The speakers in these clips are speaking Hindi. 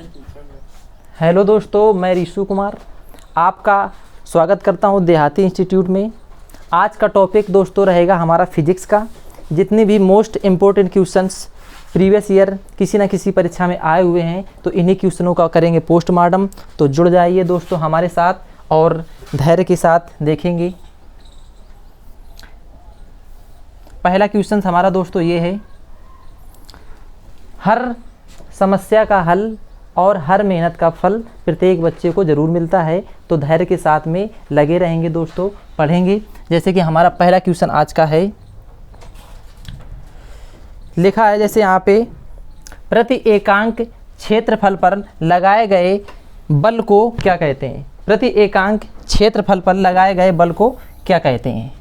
हेलो दोस्तों, मैं ऋषु कुमार आपका स्वागत करता हूं देहाती इंस्टीट्यूट में। आज का टॉपिक दोस्तों रहेगा हमारा फिजिक्स का। जितने भी most important questions previous year किसी न किसी परीक्षा में आए हुए हैं तो इन्हीं क्वेश्चनों का करेंगे पोस्टमार्टम। तो जुड़ जाइए दोस्तों हमारे साथ और धैर्य के साथ देखेंगे। पहला क्वेश्चन हमारा दोस्तों ये है, हर समस्या का हल और हर मेहनत का फल प्रत्येक बच्चे को ज़रूर मिलता है। तो धैर्य के साथ में लगे रहेंगे दोस्तों, पढ़ेंगे। जैसे कि हमारा पहला क्वेश्चन आज का है, लिखा है जैसे यहाँ पे, प्रति एकांक क्षेत्रफल पर लगाए गए बल को क्या कहते हैं। प्रति एकांक क्षेत्रफल पर लगाए गए बल को क्या कहते हैं।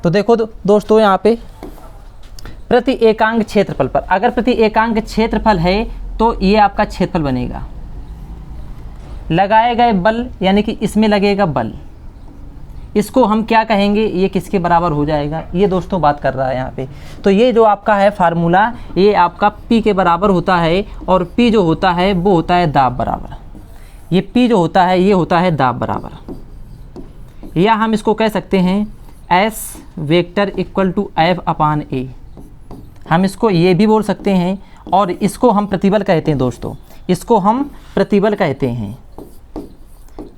तो देखो दोस्तों यहाँ पे प्रति एकांक क्षेत्रफल पर, अगर प्रति एकांक क्षेत्रफल है तो ये आपका क्षेत्रफल बनेगा। लगाए गए बल यानी कि इसमें लगेगा बल, इसको हम क्या कहेंगे, ये किसके बराबर हो जाएगा, ये दोस्तों बात कर रहा है यहाँ पे। तो ये जो आपका है फार्मूला, ये आपका P के बराबर होता है और P जो होता है वो होता है दाब बराबर। ये P जो होता है ये होता है दाब बराबर, या हम इसको कह सकते हैं S vector equal to F upon A। हम इसको ये भी बोल सकते हैं और इसको हम प्रतिबल कहते हैं दोस्तों, इसको हम प्रतिबल कहते हैं,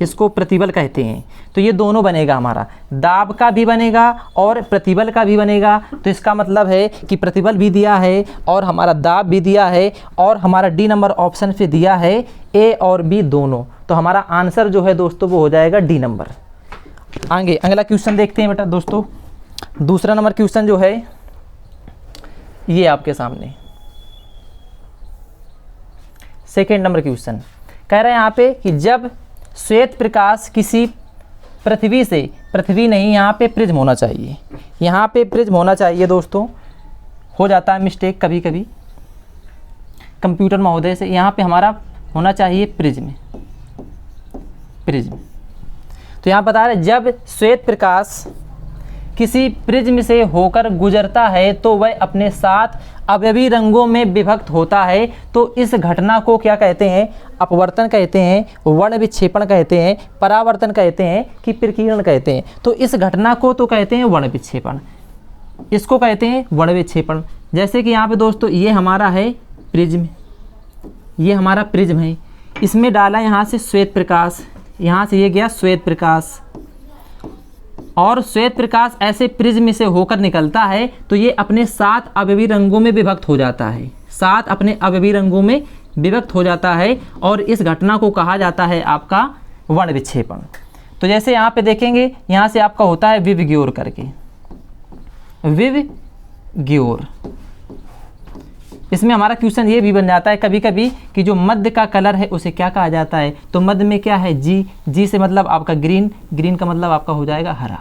इसको प्रतिबल कहते हैं। तो ये दोनों बनेगा हमारा, दाब का भी बनेगा और प्रतिबल का भी बनेगा। तो इसका मतलब है कि प्रतिबल भी दिया है और हमारा दाब भी दिया है और हमारा डी नंबर ऑप्शन पे दिया है ए और बी दोनों। तो हमारा आंसर जो है दोस्तों वो हो जाएगा डी नंबर। आगे अगला क्वेश्चन देखते हैं बेटा दोस्तों। दूसरा नंबर क्वेश्चन जो है ये आपके सामने, सेकेंड नंबर क्वेश्चन कह रहे हैं यहाँ पे कि जब श्वेत प्रकाश किसी पृथ्वी से, पृथ्वी नहीं यहाँ पे प्रिज्म होना चाहिए, यहाँ पे प्रिज्म होना चाहिए दोस्तों, हो जाता है मिस्टेक कभी कभी कंप्यूटर महोदय से। यहाँ पे हमारा होना चाहिए प्रिज्म, प्रिज्म। तो यहाँ बता रहे जब श्वेत प्रकाश किसी प्रिज्म से होकर गुजरता है तो वह अपने साथ अवयवी रंगों में विभक्त होता है। तो इस घटना को क्या कहते हैं, अपवर्तन कहते हैं, वर्ण विक्षेपण कहते हैं, परावर्तन कहते हैं कि प्रकीर्णन कहते हैं। तो इस घटना को तो कहते हैं वर्ण विक्षेपण, इसको कहते हैं वर्ण विक्षेपण। जैसे कि यहाँ पे दोस्तों ये हमारा है प्रिज्म, ये हमारा प्रिज्म है, इसमें डाला यहाँ से श्वेत प्रकाश, यहाँ से ये गया श्वेत प्रकाश, और श्वेत प्रकाश ऐसे प्रिज्म से होकर निकलता है तो ये अपने 7 अवयवी रंगों में विभक्त हो जाता है, 7 अपने अवयवी रंगों में विभक्त हो जाता है और इस घटना को कहा जाता है आपका वर्ण विक्षेपण। तो जैसे यहाँ पे देखेंगे, यहाँ से आपका होता है विवग्योर करके, विवग्योर। इसमें हमारा क्वेश्चन ये भी बन जाता है कभी कभी कि जो मध्य का कलर है उसे क्या कहा जाता है। तो मध्य में क्या है, जी, जी से मतलब आपका ग्रीन, ग्रीन का मतलब आपका हो जाएगा हरा।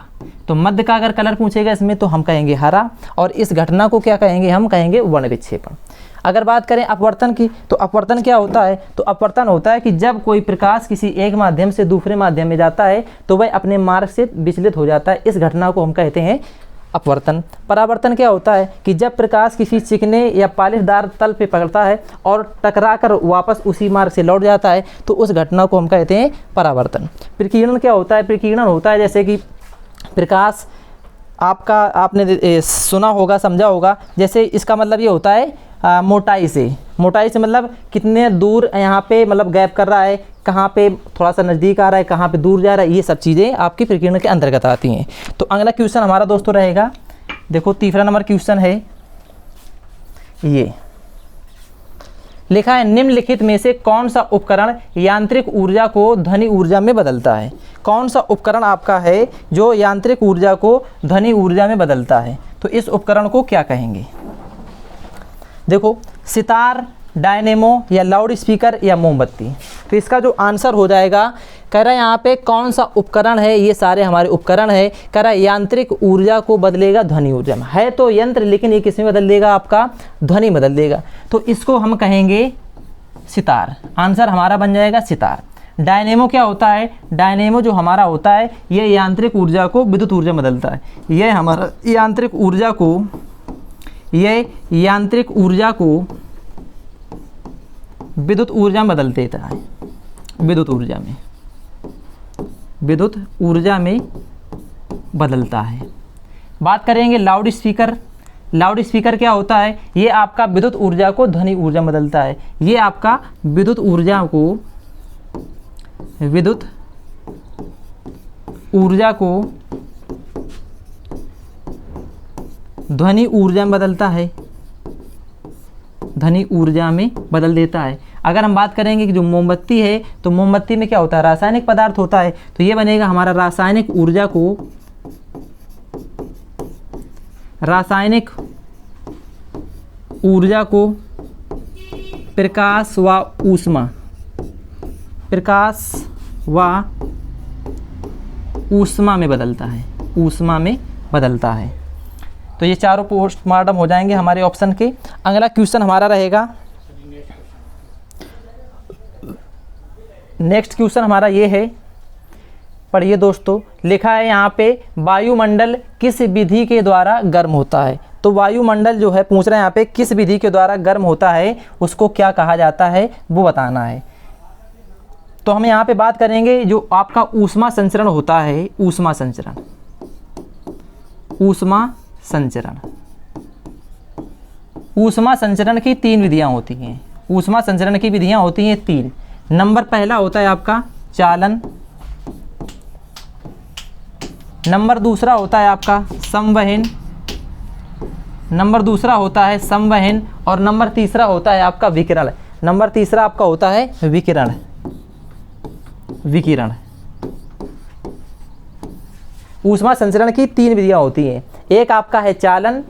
तो मध्य का अगर कलर पूछेगा इसमें तो हम कहेंगे हरा, और इस घटना को क्या कहेंगे, हम कहेंगे वर्ण विक्षेपण। अगर बात करें अपवर्तन की, तो अपवर्तन क्या होता है, तो अपवर्तन होता है कि जब कोई प्रकाश किसी एक माध्यम से दूसरे माध्यम में जाता है तो वह अपने मार्ग से विचलित हो जाता है, इस घटना को हम कहते हैं अपवर्तन। परावर्तन क्या होता है कि जब प्रकाश किसी चिकने या पॉलिशदार तल पे पकड़ता है और टकराकर वापस उसी मार्ग से लौट जाता है तो उस घटना को हम कहते हैं परावर्तन। प्रकीर्णन क्या होता है, प्रकीर्णन होता है जैसे कि प्रकाश आपका, आपने सुना होगा, समझा होगा, जैसे इसका मतलब ये होता है मोटाई से, मोटाई से मतलब कितने दूर यहाँ पे मतलब गैप कर रहा है, कहाँ पे थोड़ा सा नज़दीक आ रहा है, कहाँ पे दूर जा रहा है, ये सब चीज़ें आपकी प्रकीर्णन के अंतर्गत आती हैं। तो अगला क्वेश्चन हमारा दोस्तों रहेगा, देखो तीसरा नंबर क्वेश्चन है ये, लिखा है निम्नलिखित में से कौन सा उपकरण यांत्रिक ऊर्जा को ध्वनि ऊर्जा में बदलता है। कौन सा उपकरण आपका है जो यांत्रिक ऊर्जा को ध्वनि ऊर्जा में बदलता है। तो इस उपकरण को क्या कहेंगे, देखो सितार, डायनेमो या लाउड स्पीकर या मोमबत्ती। तो इसका जो आंसर हो जाएगा, कह रहा है यहाँ पे कौन सा उपकरण है, ये सारे हमारे उपकरण है, कह रहा है यांत्रिक ऊर्जा को बदलेगा ध्वनि ऊर्जा में। है तो यंत्र लेकिन ये किस में बदल देगा, आपका ध्वनि बदल देगा। तो इसको हम कहेंगे सितार, आंसर हमारा बन जाएगा सितार। डायनेमो क्या होता है, डायनेमो जो हमारा होता है ये यांत्रिक ऊर्जा को विद्युत ऊर्जा में बदलता है। ये हमारा यांत्रिक ऊर्जा को, ये यांत्रिक ऊर्जा को विद्युत ऊर्जा में बदल देता है, विद्युत ऊर्जा में बदलता है। बात करेंगे लाउड स्पीकर। लाउड स्पीकर क्या होता है? ये आपका विद्युत ऊर्जा को ध्वनि ऊर्जा में बदलता है। ये आपका विद्युत ऊर्जा को ध्वनि ऊर्जा में बदलता है, ध्वनि ऊर्जा में बदल देता है। अगर हम बात करेंगे कि जो मोमबत्ती है, तो मोमबत्ती में क्या होता है? रासायनिक पदार्थ होता है, तो ये बनेगा हमारा रासायनिक ऊर्जा को प्रकाश व ऊष्मा में बदलता है, ऊष्मा में बदलता है। तो ये चारों पोस्टमार्टम हो जाएंगे हमारे ऑप्शन के। अगला क्वेश्चन हमारा रहेगा, नेक्स्ट क्वेश्चन हमारा ये है, पढ़िए दोस्तों। लिखा है यहाँ पे वायुमंडल किस विधि के द्वारा गर्म होता है। तो वायुमंडल जो है पूछ रहे हैं यहाँ पे किस विधि के द्वारा गर्म होता है, उसको क्या कहा जाता है वो बताना है। तो हम यहाँ पे बात करेंगे जो आपका ऊष्मा संचरण होता है, ऊष्मा संचरण की 3 विधियाँ होती हैं। ऊष्मा संचरण की विधियाँ होती हैं 3। नंबर पहला होता है आपका चालन, नंबर दूसरा होता है आपका संवहन, नंबर दूसरा होता है संवहन, और नंबर तीसरा होता है आपका विकिरण। नंबर तीसरा आपका होता है विकिरण। ऊष्मा संचरण की 3 विधियाँ होती हैं। एक आपका है चालन,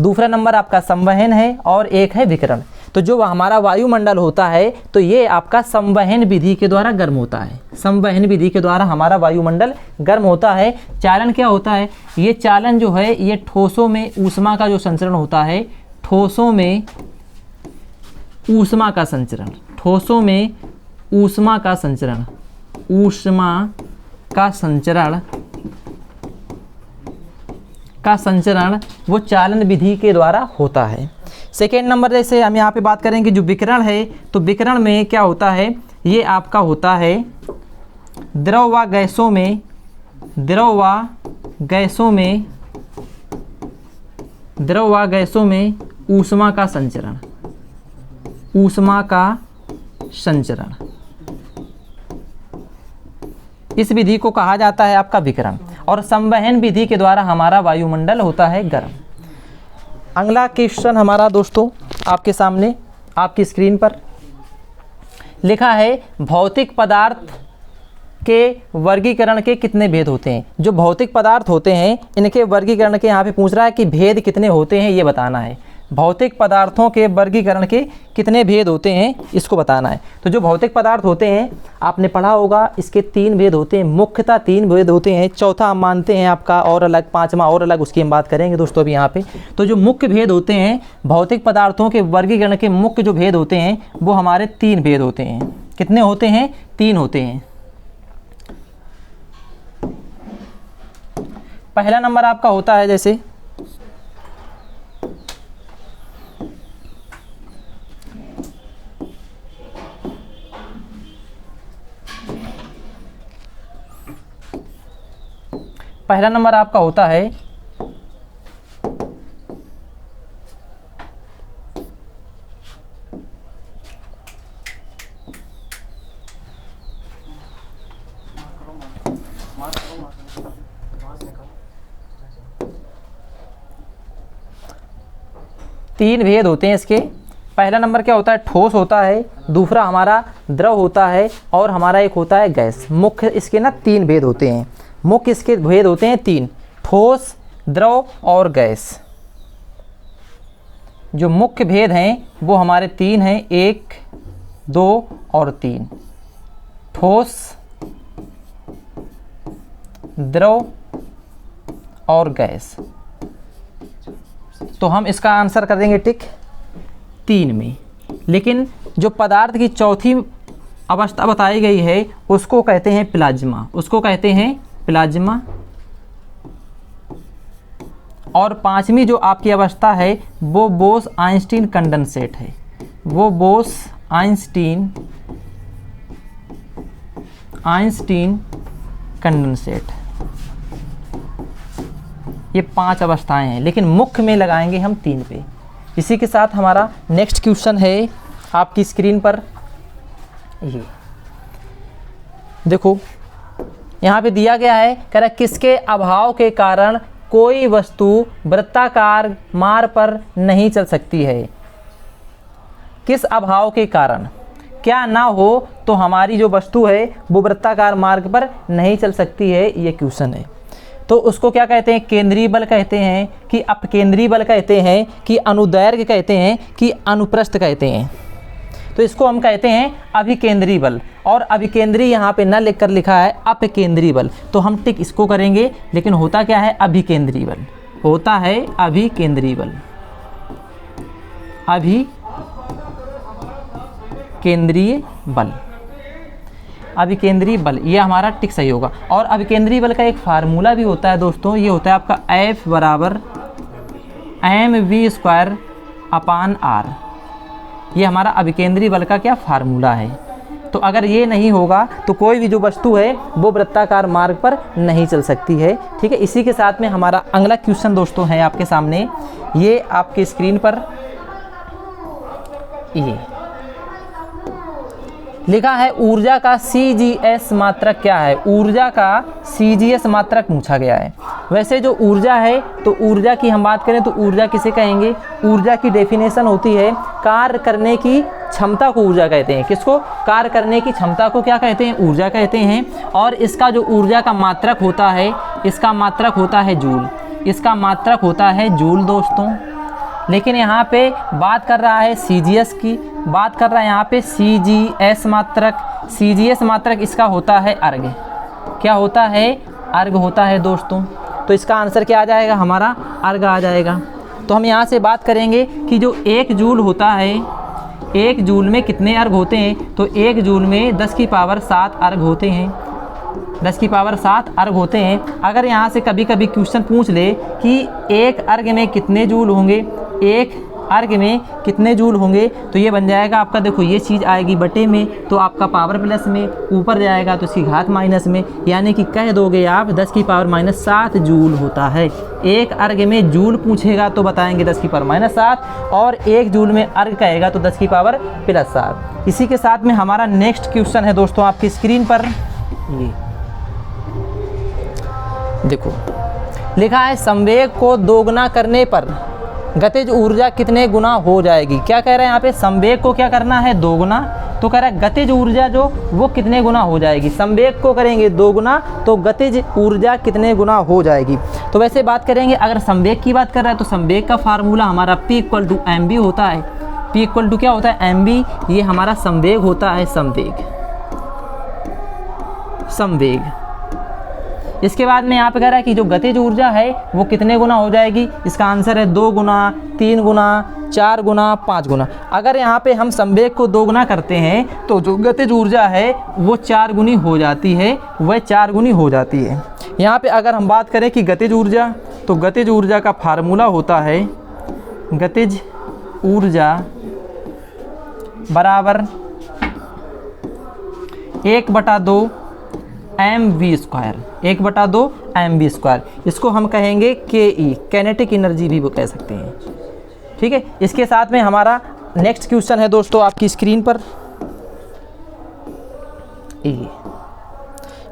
दूसरा नंबर आपका संवहन है, और एक है विकिरण। तो जो हमारा वायुमंडल होता है, तो ये आपका संवहन विधि के द्वारा गर्म होता है। संवहन विधि के द्वारा हमारा वायुमंडल गर्म होता है। चालन क्या होता है? ये चालन जो है ये ठोसों में ऊष्मा का जो संचरण होता है, ठोसों में ऊष्मा का संचरण, ठोसों में ऊष्मा का संचरण, वो चालन विधि के द्वारा होता है। सेकेंड नंबर जैसे हम यहाँ पे बात करेंगे जो विकिरण है, तो विकिरण में क्या होता है? ये आपका होता है द्रव व गैसों में ऊष्मा का संचरण, इस विधि को कहा जाता है आपका विकिरण। और संवहन विधि के द्वारा हमारा वायुमंडल होता है गर्म। अगला क्वेश्चन हमारा दोस्तों आपके सामने आपकी स्क्रीन पर लिखा है, भौतिक पदार्थ के वर्गीकरण के कितने भेद होते हैं। जो भौतिक पदार्थ होते हैं इनके वर्गीकरण के यहाँ पे पूछ रहा है कि भेद कितने होते हैं, ये बताना है। भौतिक पदार्थों के वर्गीकरण के कितने भेद होते हैं, इसको बताना है। तो जो भौतिक पदार्थ होते हैं आपने पढ़ा होगा, इसके 3 भेद होते हैं, मुख्यतः 3 भेद होते हैं। चौथा हम मानते हैं आपका और अलग, 5वां और अलग, उसकी हम बात करेंगे दोस्तों अभी यहाँ पे। तो जो मुख्य भेद होते हैं भौतिक पदार्थों के वर्गीकरण के, मुख्य जो भेद होते हैं वो हमारे 3 भेद होते हैं। कितने होते हैं? 3 होते हैं। पहला नंबर आपका होता है जैसे पहला नंबर आपका होता है तीन भेद होते हैं इसके। पहला नंबर क्या होता है? ठोस होता है, दूसरा हमारा द्रव होता है, और हमारा एक होता है गैस। मुख्य इसके ना 3 भेद होते हैं। मुख्य इसके भेद होते हैं 3, ठोस, द्रव और गैस। जो मुख्य भेद हैं वो हमारे 3 हैं, 1, 2 और 3। ठोस, द्रव और गैस। तो हम इसका आंसर कर देंगे टिक 3 में। लेकिन जो पदार्थ की चौथी अवस्था बताई गई है उसको कहते हैं प्लाज्मा, उसको कहते हैं प्लाज्मा। और 5वीं जो आपकी अवस्था है वो बोस आइंस्टीन कंडेंसेट है, वो बोस आइंस्टीन कंडेंसेट। ये 5 अवस्थाएं हैं, लेकिन मुख्य में लगाएंगे हम 3 पे। इसी के साथ हमारा नेक्स्ट क्वेश्चन है आपकी स्क्रीन पर, ये देखो यहाँ पे दिया गया है, कह रहा है किसके अभाव के कारण कोई वस्तु वृत्ताकार मार्ग पर नहीं चल सकती है। किस अभाव के कारण, क्या ना हो तो हमारी जो वस्तु है वो वृत्ताकार मार्ग पर नहीं चल सकती है, ये क्वेश्चन है। तो उसको क्या कहते हैं, केंद्रीय बल कहते हैं कि अपकेंद्रीय बल कहते हैं कि अनुदैर्घ्य कहते हैं कि अनुप्रस्थ कहते हैं। तो इसको हम कहते हैं अभिकेंद्रीय बल, और अभिकेंद्रीय यहाँ पे न लिखकर लिखा है अपकेंद्रीय बल, तो हम टिक इसको करेंगे। लेकिन होता क्या है, अभिकेंद्रीय बल होता है, अभिकेंद्रीय बल, अभिकेंद्रीय बल, अभिकेंद्रीय बल, ये हमारा टिक सही होगा। और अभिकेंद्रीय बल का एक फार्मूला भी होता है दोस्तों, ये होता है आपका F बराबर mv²/r। ये हमारा अभिकेंद्रीय बल का क्या फार्मूला है। तो अगर ये नहीं होगा तो कोई भी जो वस्तु है वो वृत्ताकार मार्ग पर नहीं चल सकती है। ठीक है, इसी के साथ में हमारा अगला क्वेश्चन दोस्तों है आपके सामने, ये आपके स्क्रीन पर ये लिखा है, ऊर्जा का CGS मात्रक क्या है। ऊर्जा का CGS मात्रक पूछा गया है। वैसे जो ऊर्जा है, तो ऊर्जा की हम बात करें तो ऊर्जा किसे कहेंगे, ऊर्जा की डेफिनेशन होती है कार्य करने की क्षमता को ऊर्जा कहते हैं। किसको, कार्य करने की क्षमता को क्या कहते हैं, ऊर्जा कहते हैं। और इसका जो ऊर्जा का मात्रक होता है, इसका मात्रक होता है जूल, इसका मात्रक होता है जूल दोस्तों। लेकिन यहाँ पे बात कर रहा है CGS की, बात कर रहा है यहाँ पे CGS मात्रक। CGS मात्रक इसका होता है अर्घ, क्या होता है, अर्घ होता है दोस्तों। तो इसका आंसर क्या आ जाएगा, हमारा अर्घ आ जाएगा। तो हम यहाँ से बात करेंगे कि जो 1 जूल होता है, 1 जूल में कितने अर्घ होते हैं, तो 1 जूल में 10⁻7 अर्घ होते हैं, 10⁻7 अर्घ होते हैं। अगर यहाँ से कभी कभी क्वेश्चन पूछ ले कि एक अर्घ में कितने जूल होंगे, एक अर्घ में कितने जूल होंगे, तो ये बन जाएगा आपका, देखो ये चीज़ आएगी बटे में, तो आपका पावर प्लस में, ऊपर जाएगा तो इसकी घात माइनस में, यानी कि कह दोगे आप 10⁻7 जूल होता है। एक अर्घ में जूल पूछेगा तो बताएंगे 10⁻7, और 1 जूल में अर्घ कहेगा तो 10⁻7। इसी के साथ में हमारा नेक्स्ट क्वेश्चन है दोस्तों आपकी स्क्रीन पर, ये देखो लिखा है, संवेग को दोगुना करने पर गतिज ऊर्जा कितने गुना हो जाएगी। क्या कह रहे हैं यहाँ पे, संवेग को क्या करना है, दोगुना, तो कह रहा है गतिज ऊर्जा जो वो कितने गुना हो जाएगी। संवेग को करेंगे दोगुना तो गतिज ऊर्जा कितने गुना हो जाएगी। तो वैसे बात करेंगे, अगर संवेग की बात कर रहा है तो संवेग का फार्मूला हमारा P = mv होता है। P = क्या होता है, mv, ये हमारा संवेग होता है, संवेग। इसके बाद में यहाँ पे कह रहा है कि जो गतिज ऊर्जा है वो कितने गुना हो जाएगी। इसका आंसर है 2 गुना, 3 गुना, 4 गुना, 5 गुना। अगर यहाँ पे हम संवेग को 2 गुना करते हैं तो जो गतिज ऊर्जा है वो 4 गुनी हो जाती है, वह 4 गुनी हो जाती है। यहाँ पे अगर हम बात करें कि गतिज ऊर्जा, तो गतिज ऊर्जा का फार्मूला होता है, गतिज ऊर्जा बराबर 1/2 mv², 1/2 mv²। इसको हम कहेंगे KE, कैनेटिक एनर्जी भी वो कह सकते हैं। ठीक है, इसके साथ में हमारा नेक्स्ट क्वेश्चन है दोस्तों आपकी स्क्रीन पर, ये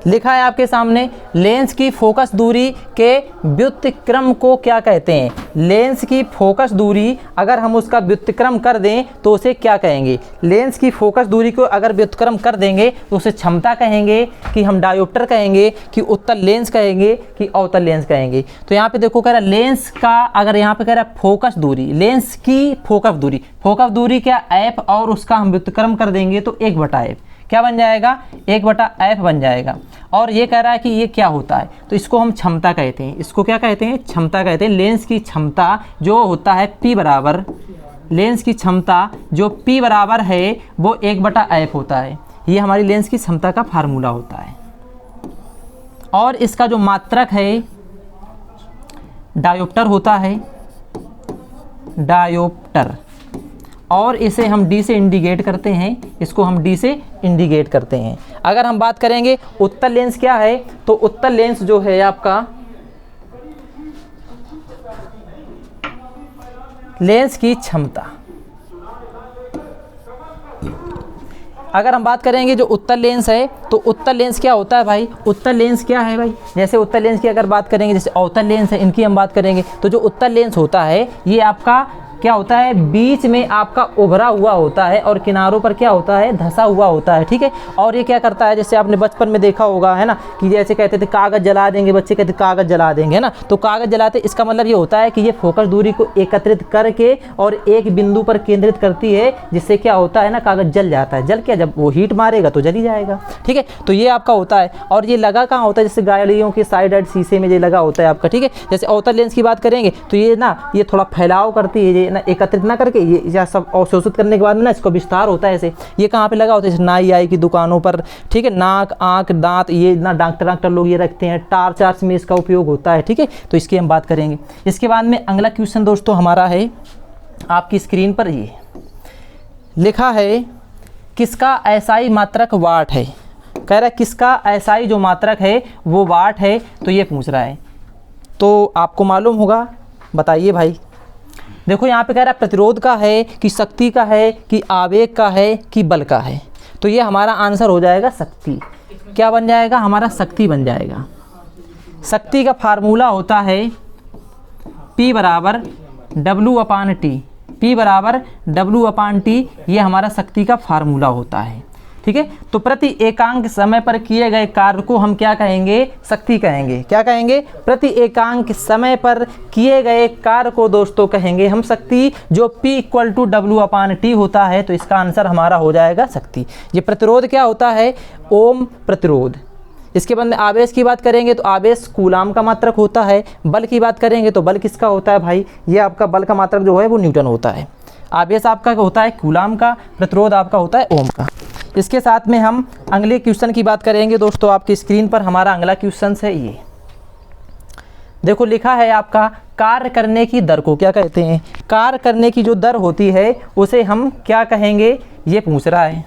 लिखा है आपके सामने, लेंस की फोकस दूरी के व्युत्क्रम को क्या कहते हैं। लेंस की फोकस दूरी अगर हम उसका व्युत्क्रम कर दें तो उसे क्या कहेंगे। लेंस की फोकस दूरी को अगर व्युत्क्रम कर देंगे तो उसे क्षमता कहेंगे, कि हम डायोप्टर कहेंगे, कि उत्तल लेंस कहेंगे, कि अवतल लेंस कहेंगे। तो यहाँ पे देखो कह रहा है लेंस का, अगर यहाँ पे कह रहा है फोकस दूरी, लेंस की फोकस दूरी क्या f, और उसका हम व्युत्क्रम कर देंगे तो 1/f क्या बन जाएगा, 1/f बन जाएगा। और ये कह रहा है कि ये क्या होता है, तो इसको हम क्षमता कहते हैं। इसको क्या कहते हैं, क्षमता कहते हैं। लेंस की क्षमता जो होता है P बराबर, लेंस की क्षमता जो P बराबर है वो 1/f होता है। ये हमारी लेंस की क्षमता का फार्मूला होता है। और इसका जो मात्रक है डायोप्टर होता है, डायोप्टर। और इसे हम डी से इंडिकेट करते हैं, इसको हम डी से इंडिकेट करते हैं। अगर हम बात करेंगे उत्तल लेंस क्या है, तो उत्तल लेंस जो है आपका लेंस की क्षमता। अगर हम बात करेंगे जो उत्तल लेंस है, तो उत्तल लेंस क्या होता है भाई, उत्तल लेंस क्या है भाई, जैसे उत्तल लेंस की अगर बात करेंगे, जैसे अवतल लेंस है, इनकी हम बात करेंगे, तो जो उत्तल लेंस होता है ये आपका क्या होता है, बीच में आपका उभरा हुआ होता है और किनारों पर क्या होता है, धंसा हुआ होता है, ठीक है। और ये क्या करता है, जैसे आपने बचपन में देखा होगा है ना, कि जैसे कहते थे कागज़ जला देंगे, बच्चे कहते कागज़ जला देंगे है ना, तो कागज़ जलाते इसका मतलब ये होता है कि ये फोकस दूरी को एकत्रित करके और एक बिंदु पर केंद्रित करती है, जिससे क्या होता है ना, कागज़ जल जाता है। जल क्या, जब वो हीट मारेगा तो जल ही जाएगा, ठीक है। तो ये आपका होता है, और ये लगा कहाँ होता है, जैसे गाड़ियों के साइड शीशे में ये लगा होता है आपका, ठीक है। जैसे अवतल लेंस की बात करेंगे तो ये ना, ये थोड़ा फैलाव करती है, ये ना एकत्रित ना करके ये सब अवशोषित करने के बाद में ना इसको विस्तार होता है ऐसे। ये कहाँ पे लगा होता है, जैसे नाई आई की दुकानों पर, ठीक है। नाक, आंख, दांत, ये ना डॉक्टर लोग ये रखते हैं, टार्च आर्च में इसका उपयोग होता है, ठीक है। तो इसकी हम बात करेंगे। इसके बाद में अगला क्वेश्चन दोस्तों हमारा है आपकी स्क्रीन पर, ये लिखा है किसका एसआई मात्रक वाट है। कह रहा है किसका एसआई जो मात्रक है वो वाट है, तो ये पूछ रहा है। तो आपको मालूम होगा, बताइए भाई। देखो यहाँ पे कह रहा है प्रतिरोध का है कि शक्ति का है कि आवेग का है कि बल का है, तो ये हमारा आंसर हो जाएगा शक्ति। क्या बन जाएगा हमारा, शक्ति बन जाएगा। शक्ति का फार्मूला होता है P बराबर W/T, P बराबर W/T, ये हमारा शक्ति का फार्मूला होता है, ठीक है। तो प्रति एकांक समय पर किए गए कार्य को हम क्या कहेंगे, शक्ति कहेंगे। क्या कहेंगे, प्रति एकांक समय पर किए गए कार्य को दोस्तों कहेंगे हम शक्ति, जो P = W/T होता है। तो इसका आंसर हमारा हो जाएगा शक्ति। ये प्रतिरोध क्या होता है, ओम प्रतिरोध। इसके बाद में आवेश की बात करेंगे तो आवेश कूलाम का मात्रक होता है। बल की बात करेंगे तो बल किसका होता है भाई, ये आपका बल का मात्रक जो है वो न्यूटन होता है। आवेश आपका होता है कूलाम का, प्रतिरोध आपका होता है ओम का। इसके साथ में हम अगले क्वेश्चन की बात करेंगे दोस्तों। आपकी स्क्रीन पर हमारा अगला क्वेश्चन है, ये देखो लिखा है आपका कार्य करने की दर को क्या कहते हैं। कार्य करने की जो दर होती है उसे हम क्या कहेंगे, ये पूछ रहा है।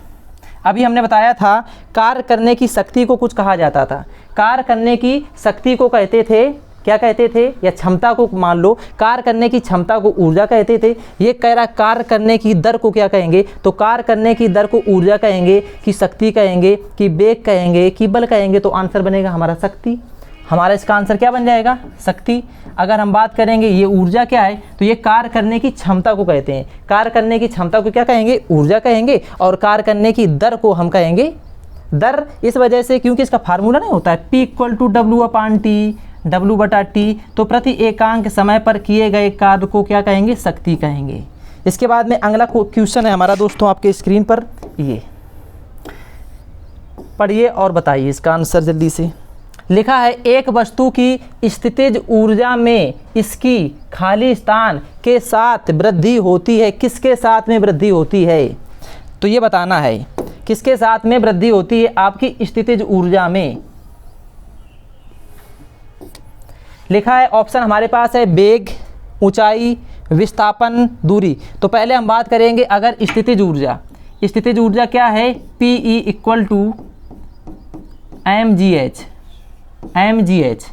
अभी हमने बताया था कार्य करने की शक्ति को कुछ कहा जाता था। कार्य करने की शक्ति को कहते थे, क्या कहते थे, या क्षमता को मान लो, कार्य करने की क्षमता को ऊर्जा कहते थे। ये कह रहा कार्य करने की दर को क्या कहेंगे, तो कार्य करने की दर को ऊर्जा कहेंगे कि शक्ति कहेंगे कि वेग कहेंगे कि बल कहेंगे। तो आंसर बनेगा हमारा शक्ति। हमारा इसका आंसर क्या बन जाएगा, शक्ति। अगर हम बात करेंगे ये ऊर्जा क्या है, तो ये कार्य करने की क्षमता को कहते हैं। कार्य करने की क्षमता को क्या कहेंगे, ऊर्जा कहेंगे। और कार्य करने की दर को हम कहेंगे दर, इस वजह से क्योंकि इसका फार्मूला नहीं होता है P = W/T, W/T। तो प्रति एकांक समय पर किए गए कार्य को क्या कहेंगे, शक्ति कहेंगे। इसके बाद में अगला क्वेश्चन है हमारा दोस्तों आपके स्क्रीन पर, ये पढ़िए और बताइए इसका आंसर जल्दी से। लिखा है एक वस्तु की स्थितिज ऊर्जा में इसकी खाली स्थान के साथ वृद्धि होती है। किसके साथ में वृद्धि होती है, तो ये बताना है किसके साथ में वृद्धि होती है आपकी स्थितिज ऊर्जा में। लिखा है ऑप्शन हमारे पास है वेग, ऊंचाई, विस्थापन, दूरी। तो पहले हम बात करेंगे अगर स्थितिज ऊर्जा। स्थितिज ऊर्जा क्या है, PE = mgh।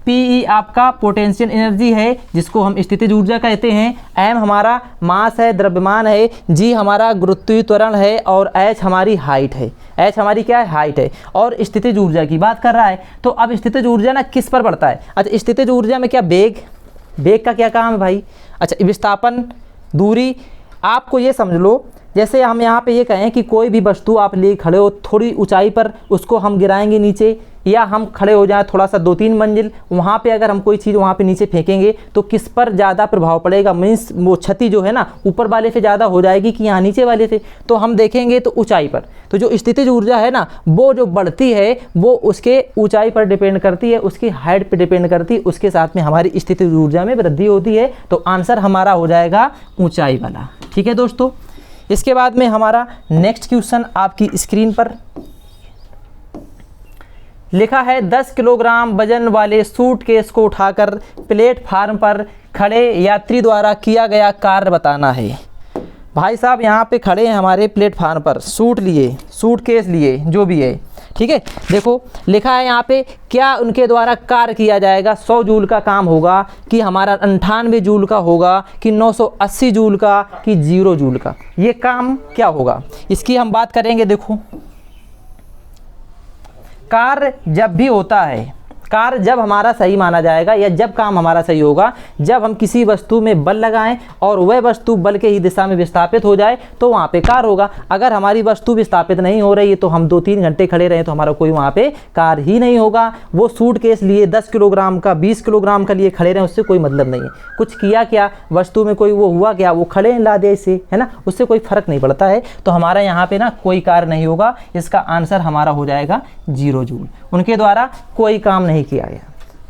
PE आपका पोटेंशियल एनर्जी है जिसको हम स्थितिज ऊर्जा कहते हैं। m हमारा मास है, द्रव्यमान है। g हमारा गुरुत्वीय त्वरण है और h हमारी हाइट है। h हमारी क्या है, हाइट है। और स्थितिज ऊर्जा की बात कर रहा है। तो अब स्थितिज ऊर्जा ना किस पर बढ़ता है, अच्छा स्थितिज ऊर्जा में क्या वेग का क्या काम है भाई, अच्छा विस्थापन, दूरी। आपको ये समझ लो जैसे हम यहाँ पे ये कहें कि कोई भी वस्तु आप ले खड़े हो थोड़ी ऊंचाई पर, उसको हम गिराएंगे नीचे, या हम खड़े हो जाएं थोड़ा सा 2-3 मंजिल, वहाँ पे अगर हम कोई चीज़ वहाँ पे नीचे फेंकेंगे तो किस पर ज़्यादा प्रभाव पड़ेगा, मीन्स वो क्षति जो है ना ऊपर वाले से ज़्यादा हो जाएगी कि यहाँ नीचे वाले से। तो हम देखेंगे तो ऊंचाई पर, तो जो स्थितिज ऊर्जा है ना वो जो बढ़ती है वो उसके ऊंचाई पर डिपेंड करती है, उसकी हाइट पर डिपेंड करती है, उसके साथ में हमारी स्थितिज ऊर्जा में वृद्धि होती है। तो आंसर हमारा हो जाएगा ऊँचाई वाला, ठीक है दोस्तों। इसके बाद में हमारा नेक्स्ट क्वेश्चन आपकी स्क्रीन पर लिखा है 10 किलोग्राम वजन वाले सूटकेस को उठाकर प्लेटफार्म पर खड़े यात्री द्वारा किया गया कार्य बताना है। भाई साहब यहाँ पे खड़े हैं हमारे प्लेटफार्म पर, सूट केस लिए, जो भी है, ठीक है। देखो लिखा है यहाँ पे, क्या उनके द्वारा कार्य किया जाएगा। 100 जूल का काम होगा कि हमारा 98 जूल का होगा कि 980 जूल का कि 0 जूल का, ये काम क्या होगा, इसकी हम बात करेंगे। देखो कार्य जब भी होता है, कार्य जब हमारा सही माना जाएगा या जब काम हमारा सही होगा, जब हम किसी वस्तु में बल लगाएं और वह वस्तु बल के ही दिशा में विस्थापित हो जाए तो वहाँ पे कार्य होगा। अगर हमारी वस्तु विस्थापित नहीं हो रही है तो हम 2-3 घंटे खड़े रहें तो हमारा कोई वहाँ पे कार्य ही नहीं होगा। वो सूटकेस लिए 10 किलोग्राम का, 20 किलोग्राम का लिए खड़े रहें, उससे कोई मतलब नहीं है। कुछ किया क्या, वस्तु में कोई वो हुआ क्या, वो खड़े ला दे से, है ना, उससे कोई फर्क नहीं पड़ता है। तो हमारा यहाँ पे ना कोई कार्य नहीं होगा, इसका आंसर हमारा हो जाएगा 0 जूल। उनके द्वारा कोई काम नहीं किया गया,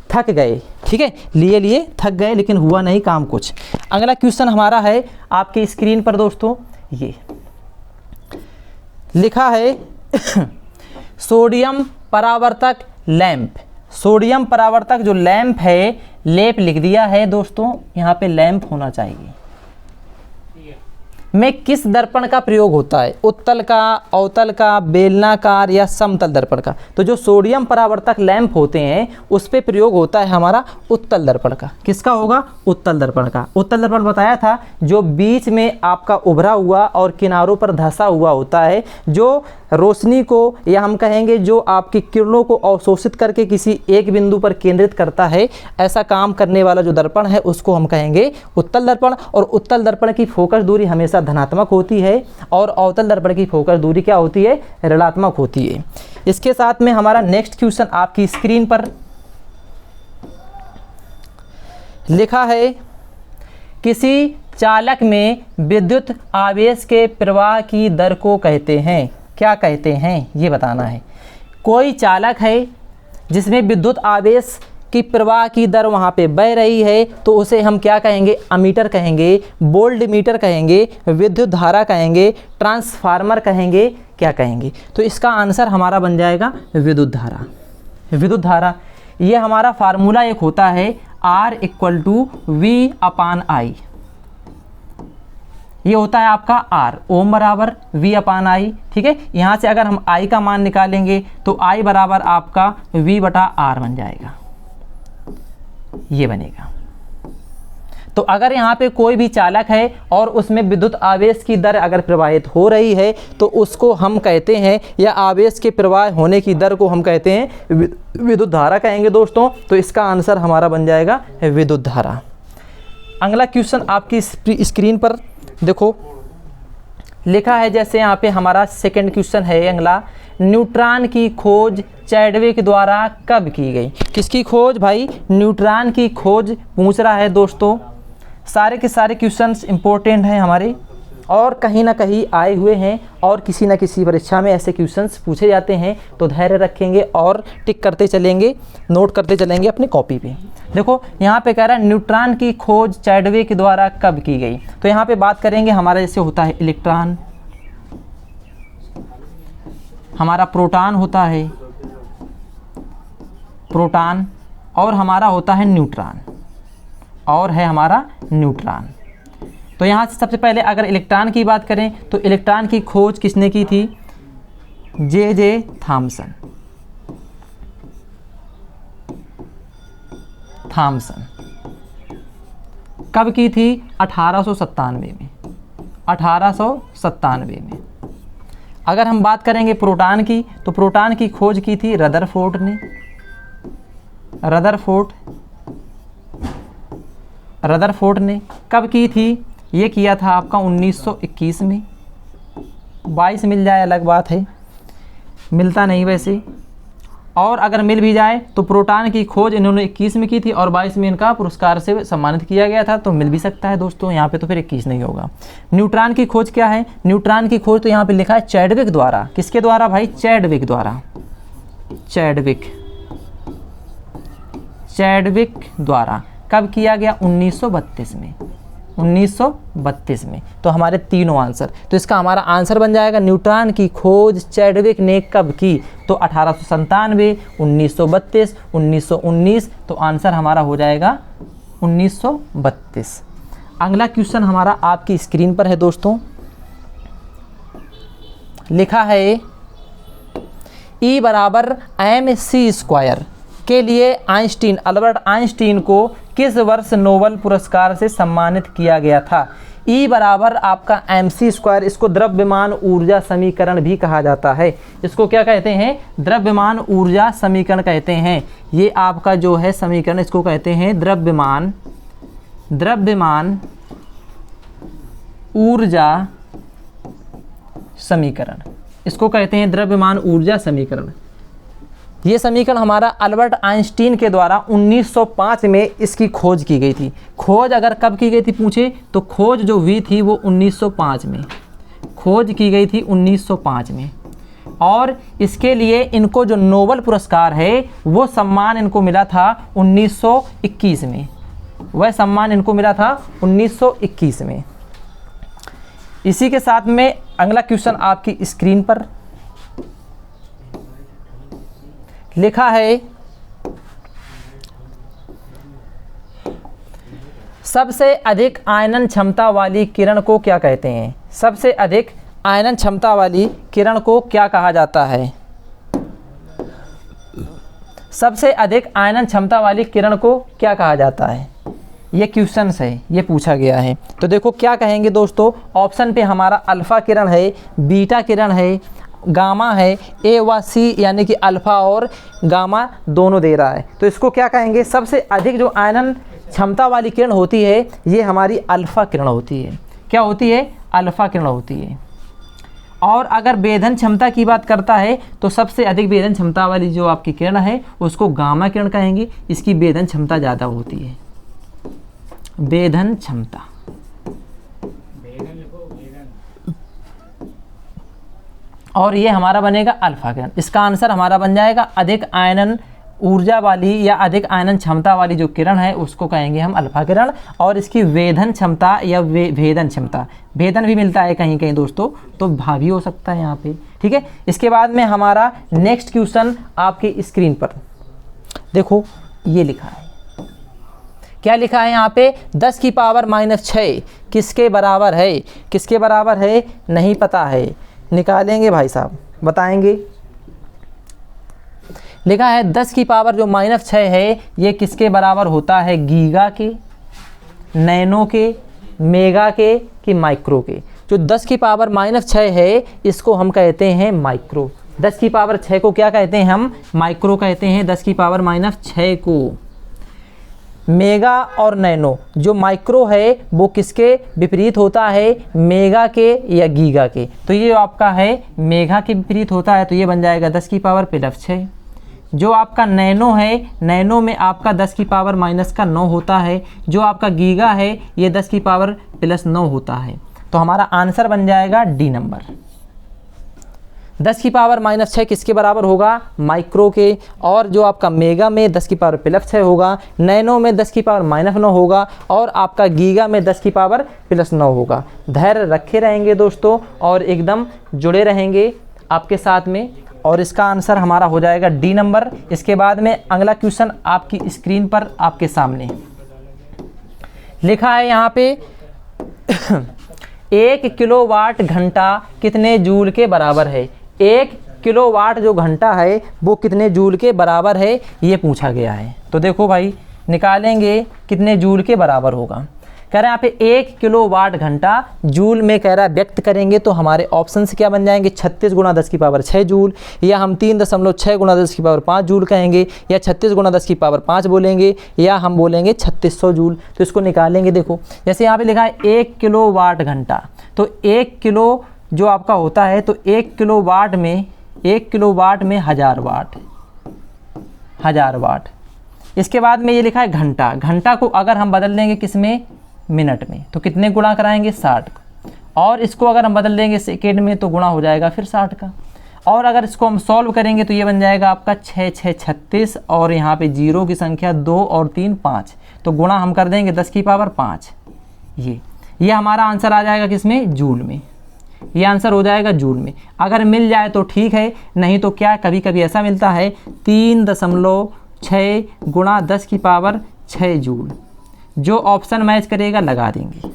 थक गए, ठीक है, लिए थक गए लेकिन हुआ नहीं काम कुछ। अगला क्वेश्चन हमारा है आपके स्क्रीन पर दोस्तों, ये लिखा है सोडियम परावर्तक लैंप। सोडियम परावर्तक जो लैंप है, लेप लिख दिया है दोस्तों, यहाँ पे लैंप होना चाहिए, में किस दर्पण का प्रयोग होता है, उत्तल का, अवतल का, बेलनाकार या समतल दर्पण का। तो जो सोडियम परावर्तक लैंप होते हैं उस पे प्रयोग होता है हमारा उत्तल दर्पण का। किसका होगा, उत्तल दर्पण का। उत्तल दर्पण बताया था, जो बीच में आपका उभरा हुआ और किनारों पर धंसा हुआ होता है, जो रोशनी को या हम कहेंगे जो आपकी किरणों को अवशोषित करके किसी एक बिंदु पर केंद्रित करता है, ऐसा काम करने वाला जो दर्पण है उसको हम कहेंगे उत्तल दर्पण। और उत्तल दर्पण की फोकस दूरी हमेशा धनात्मक होती है और अवतल दर्पण की फोकस दूरी क्या होती है, ऋणात्मक होती है। इसके साथ में हमारा नेक्स्ट क्वेश्चन आपकी स्क्रीन पर लिखा है, किसी चालक में विद्युत आवेश के प्रवाह की दर को कहते हैं, क्या कहते हैं ये बताना है। कोई चालक है जिसमें विद्युत आवेश की प्रवाह की दर वहाँ पे बह रही है तो उसे हम क्या कहेंगे, अमीटर कहेंगे, वोल्ट मीटर कहेंगे, विद्युत धारा कहेंगे, ट्रांसफार्मर कहेंगे, क्या कहेंगे। तो इसका आंसर हमारा बन जाएगा विद्युत धारा। विद्युत धारा ये हमारा फार्मूला एक होता है R = V/I। ये होता है आपका R, ओम बराबर V/I, ठीक है। यहाँ से अगर हम I का मान निकालेंगे तो I बराबर आपका V/R बन जाएगा, ये बनेगा। तो अगर यहाँ पे कोई भी चालक है और उसमें विद्युत आवेश की दर अगर प्रवाहित हो रही है तो उसको हम कहते हैं, या आवेश के प्रवाह होने की दर को हम कहते हैं विद्युत धारा कहेंगे दोस्तों। तो इसका आंसर हमारा बन जाएगा विद्युत धारा। अगला क्वेश्चन आपकी स्क्रीन पर देखो लिखा है, जैसे यहाँ पे हमारा सेकंड क्वेश्चन है अगला, न्यूट्रॉन की खोज चैडविक द्वारा कब की गई। किसकी खोज भाई, न्यूट्रॉन की खोज पूछ रहा है दोस्तों। सारे के सारे क्वेश्चंस इंपॉर्टेंट हैं हमारे और कहीं ना कहीं आए हुए हैं और किसी न किसी परीक्षा में ऐसे क्वेश्चंस पूछे जाते हैं। तो धैर्य रखेंगे और टिक करते चलेंगे, नोट करते चलेंगे अपनी कॉपी पे। देखो यहाँ पे कह रहा है न्यूट्रॉन की खोज चैडविक द्वारा कब की गई। तो यहाँ पे बात करेंगे हमारा जैसे होता है इलेक्ट्रॉन, हमारा प्रोटॉन होता है, प्रोटॉन, और हमारा होता है न्यूट्रॉन, और है हमारा न्यूट्रॉन। तो यहाँ से सबसे पहले अगर इलेक्ट्रॉन की बात करें तो इलेक्ट्रॉन की खोज किसने की थी, जे थॉमसन। कब की थी, 1897 में, 1897 में। अगर हम बात करेंगे प्रोटॉन की तो प्रोटॉन की खोज की थी रदरफोर्ड ने। रदरफोर्ड ने कब की थी, ये किया था आपका 1921 में। 22 मिल जाए अलग बात है, मिलता नहीं वैसे, और अगर मिल भी जाए तो प्रोटॉन की खोज इन्होंने 21 में की थी और 22 में इनका पुरस्कार से सम्मानित किया गया था, तो मिल भी सकता है दोस्तों यहाँ पे, तो फिर 21 नहीं होगा। न्यूट्रॉन की खोज क्या है, न्यूट्रॉन की खोज तो यहाँ पे लिखा है चैडविक द्वारा। किसके द्वारा भाई, चैडविक द्वारा। चैडविक द्वारा कब किया गया, 1932 में। 1932 में। तो हमारे तीनों आंसर, तो इसका हमारा आंसर बन जाएगा न्यूट्रॉन की खोज चैडविक ने कब की, तो 1897, 1932, 1919। तो आंसर हमारा हो जाएगा 1932। अगला क्वेश्चन हमारा आपकी स्क्रीन पर है दोस्तों। लिखा है E बराबर mc² के लिए आइंस्टीन, अल्बर्ट आइंस्टीन को किस वर्ष नोबेल पुरस्कार से सम्मानित किया गया था? E बराबर आपका mc², इसको द्रव्यमान ऊर्जा समीकरण भी कहा जाता है। इसको क्या कहते हैं? द्रव्यमान ऊर्जा समीकरण कहते हैं। ये आपका जो है समीकरण, इसको कहते हैं द्रव्यमान ऊर्जा समीकरण। इसको कहते हैं द्रव्यमान ऊर्जा समीकरण। ये समीकरण हमारा अल्बर्ट आइंस्टीन के द्वारा 1905 में इसकी खोज की गई थी। खोज अगर कब की गई थी पूछे तो खोज जो हुई थी वो 1905 में, खोज की गई थी 1905 में। और इसके लिए इनको जो नोबेल पुरस्कार है वो सम्मान इनको मिला था 1921 में। वह सम्मान इनको मिला था 1921 में। इसी के साथ में अगला क्वेश्चन आपकी स्क्रीन पर लिखा है, सबसे अधिक आयनन क्षमता वाली किरण को क्या कहते हैं? सबसे अधिक आयनन क्षमता वाली किरण को क्या कहा जाता है? सबसे अधिक आयनन क्षमता वाली किरण को क्या कहा जाता है? ये क्वेश्चन है, ये पूछा गया है। तो देखो क्या कहेंगे दोस्तों, ऑप्शन पे हमारा अल्फ़ा किरण है, बीटा किरण है, गामा है, ए व सी यानी कि अल्फ़ा और गामा दोनों दे रहा है। तो इसको क्या कहेंगे? सबसे अधिक जो आयनन क्षमता वाली किरण होती है ये हमारी अल्फ़ा किरण होती है। क्या होती है? अल्फ़ा किरण होती है। और अगर वेधन क्षमता की बात करता है तो सबसे अधिक वेधन क्षमता वाली जो आपकी किरण है उसको गामा किरण कहेंगे। इसकी वेधन क्षमता ज़्यादा होती है, वेधन क्षमता। और ये हमारा बनेगा अल्फा किरण। इसका आंसर हमारा बन जाएगा अधिक आयनन ऊर्जा वाली या अधिक आयनन क्षमता वाली जो किरण है उसको कहेंगे हम अल्फा किरण। और इसकी वेधन क्षमता या भेदन क्षमता, भेदन भी मिलता है कहीं कहीं दोस्तों, तो भावी हो सकता है यहाँ पे। ठीक है, इसके बाद में हमारा नेक्स्ट क्वेश्चन आपकी स्क्रीन पर देखो, ये लिखा है। क्या लिखा है यहाँ पे? 10 की पावर -6 किसके बराबर है? किसके बराबर है नहीं पता है, निकालेंगे भाई साहब, बताएंगे। लिखा है 10 की पावर जो -6 है ये किसके बराबर होता है? गीगा के, नैनो के, मेगा के कि माइक्रो के? जो 10 की पावर -6 है इसको हम कहते हैं माइक्रो। 10 की पावर 6 को क्या कहते हैं हम? माइक्रो कहते हैं 10 की पावर -6 को। मेगा और नैनो, जो माइक्रो है वो किसके विपरीत होता है? मेगा के या गीगा के? तो ये आपका है मेगा के विपरीत होता है, तो ये बन जाएगा 10 की पावर +6। जो आपका नैनो है, नैनो में आपका 10 की पावर -9 होता है। जो आपका गीगा है ये 10 की पावर +9 होता है। तो हमारा आंसर बन जाएगा डी नंबर। 10 की पावर -6 किसके बराबर होगा? माइक्रो के। और जो आपका मेगा में 10 की पावर +6 होगा, नैनो में 10 की पावर -9 होगा और आपका गीगा में 10 की पावर +9 होगा। धैर्य रखे रहेंगे दोस्तों और एकदम जुड़े रहेंगे आपके साथ में, और इसका आंसर हमारा हो जाएगा डी नंबर। इसके बाद में अगला क्वेश्चन आपकी स्क्रीन पर आपके सामने लिखा है यहाँ पे 1 किलोवाट घंटा कितने जूल के बराबर है? 1 किलोवाट जो घंटा है वो कितने जूल के बराबर है ये पूछा गया है। तो देखो भाई, निकालेंगे कितने जूल के बराबर होगा। कह रहे हैं यहाँ पे 1 किलोवाट घंटा जूल में कह रहा है व्यक्त करेंगे, तो हमारे ऑप्शन से क्या बन जाएंगे? 36 × 10 की पावर 6 जूल, या हम 3.6 × 10 की पावर 5 जूल कहेंगे, या 36 × 10 की पावर 5 बोलेंगे, या हम बोलेंगे 3600 जूल। तो इसको निकालेंगे। देखो जैसे यहाँ पे लिखा है 1 किलोवाट घंटा, तो 1 किलो जो आपका होता है तो 1 किलोवाट में 1000 वाट, 1000 वाट। इसके बाद में ये लिखा है घंटा। घंटा को अगर हम बदल देंगे किस में? मिनट में, तो कितने गुणा कराएंगे? 60। और इसको अगर हम बदल देंगे सेकेंड में तो गुणा हो जाएगा फिर 60 का। और अगर इसको हम सॉल्व करेंगे तो ये बन जाएगा आपका 6 6 36, और यहाँ पे जीरो की संख्या 2 और 3 5, तो गुणा हम कर देंगे 10 की पावर 5। ये हमारा आंसर आ जाएगा किस में? जूल में। ये आंसर हो जाएगा जूल में। अगर मिल जाए तो ठीक है, नहीं तो क्या कभी कभी ऐसा मिलता है 3.6 गुणा 10 की पावर 6 जूल। जो ऑप्शन मैच करेगा लगा देंगे।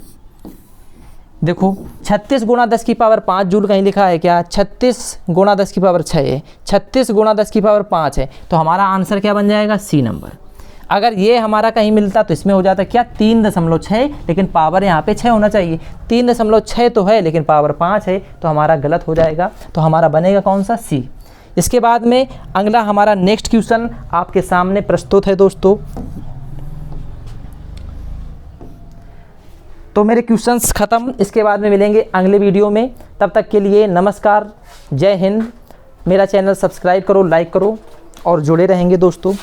देखो 36 गुणा 10 की पावर 5 जूल कहीं लिखा है क्या? 36 गुणा 10 की पावर 6 है, 36 गुणा 10 की पावर 5 है, तो हमारा आंसर क्या बन जाएगा? C number. अगर ये हमारा कहीं मिलता तो इसमें हो जाता क्या? 3.6, लेकिन पावर यहाँ पे 6 होना चाहिए। 3.6 तो है लेकिन पावर 5 है, तो हमारा गलत हो जाएगा। तो हमारा बनेगा कौन सा? सी। इसके बाद में अगला हमारा नेक्स्ट क्वेश्चन आपके सामने प्रस्तुत है दोस्तों। तो मेरे क्वेश्चंस ख़त्म, इसके बाद में मिलेंगे अगले वीडियो में। तब तक के लिए नमस्कार, जय हिंद। मेरा चैनल सब्सक्राइब करो, लाइक करो और जुड़े रहेंगे दोस्तों।